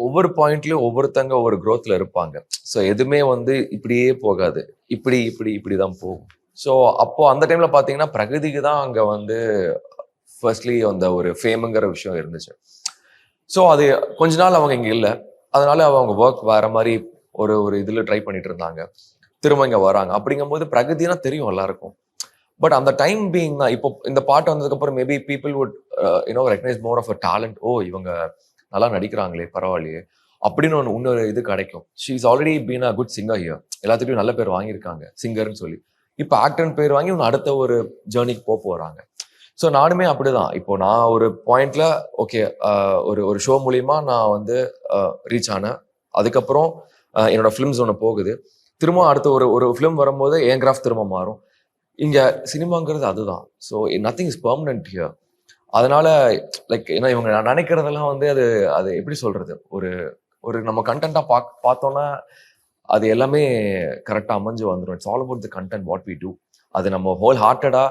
ஒவ்வொரு பாயிண்ட்லயும் ஒவ்வொருத்தங்க ஒவ்வொரு growthல இருப்பாங்க. ஸோ எதுவுமே வந்து இப்படியே போகாது. இப்படி தான் போகும். ஸோ அப்போ அந்த டைம்ல பார்த்தீங்கன்னா, பிரகதிக்கு தான் அங்க வந்து ஃபர்ஸ்ட்லி அந்த ஒரு ஃபேம்ங்கிற விஷயம் இருந்துச்சு. ஸோ அது கொஞ்ச நாள் அவங்க இங்க இல்ல. அதனால அவங்க வொர்க் வேற மாரி ஒரு ஒரு இதுல ட்ரை பண்ணிட்டு இருந்தாங்க. திரும்ப இங்க வராங்க. அப்படிங்கும்போது பிரகதினா தெரியும் எல்லாருக்கும். பட் அந்த டைம் பீயிங் தான் இப்போ இந்த பாட்டு வந்ததுக்கப்புறம் maybe people would recognise more of a talent. ஓ! இவங்க நல்லா நடிக்கிறாங்களே! பரவாயில்லையே! அப்படின்னு இன்னொரு இது கிடைக்கும். She is already been a good singer here. எல்லாத்துட்டயும் நல்ல பேர் வாங்கியிருக்காங்க. சிங்கர்ன்னு சொல்லி. இப்ப ஆக்டர்ன்னு பேர் வாங்கி இன்னும் அடுத்த ஒரு ஜர்னிக்கு போறாங்க. ஸோ நானுமே அப்படிதான். இப்போ நான் ஒரு பாயிண்ட்ல ஓகே ஒரு ஒரு ஷோ மூலியமா நான் வந்து ரீச் ஆனேன். அதுக்கப்புறம் என்னோட ஃபிலிம்ஸ் ஒண்ணு போகுது. திரும்ப அடுத்த ஒரு ஒரு ஃபிலிம் வரும்போது என் கிராஃப்ட் திரும்ப மாறும். இங்க சினிமாங்கிறது அதுதான். So nothing is permanent here. அதனால ஏன்னா இவங்க நினைக்கிறதெல்லாம் வந்து அது அது எப்படி சொல்றது? ஒரு ஒரு நம்ம கன்டென்ட்டா பார்த்தோம்னா, அது எல்லாமே கரெக்ட்டா அமைஞ்சு வந்துரும். It's all about the content what we do. அது நம்ம ஹோல் ஹார்ட்டடா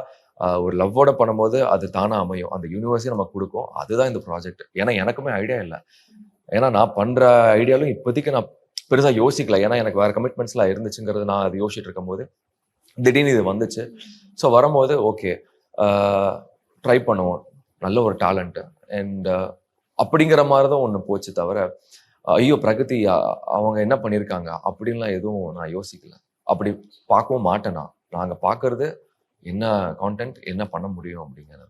ஒரு லவ்வோட பண்ணும்போது அது தானா அமையும். அந்த யூனிவர்ஸே நமக்கு குடுக்கும். அதுதான் இந்த ப்ராஜெக்ட். ஏன்னா எனக்குமே ஐடியா இல்ல. ஏன்னா நான் பண்ற ஐடியாலும் இப்போதைக்கு நான் பெருசா யோசிக்கல. ஏன்னா எனக்கு வேற கமிட்மெண்ட்ஸ்லாம் இருந்துச்சுங்கிறது நான் அது யோசிச்சுட்டு இருக்கும்போது, திடீர்னு இது வந்துச்சு. ஸோ வரும்போது ஓகே. ஆ ட்ரை பண்ணுவோம். நல்ல ஒரு டேலண்ட். அண்ட் அப்படிங்கிற மாரி தான் ஒண்ணு போச்சு தவிர, ஐயோ! பிரகதி அவங்க என்ன பண்ணியிருக்காங்க? அப்படின்லாம் எதுவும் நான் யோசிக்கல. அப்படி பார்க்கவும் மாட்டேன் நான். நாங்க பார்க்கறது என்ன கான்டென்ட், என்ன பண்ண முடியும் அப்படிங்கிறது.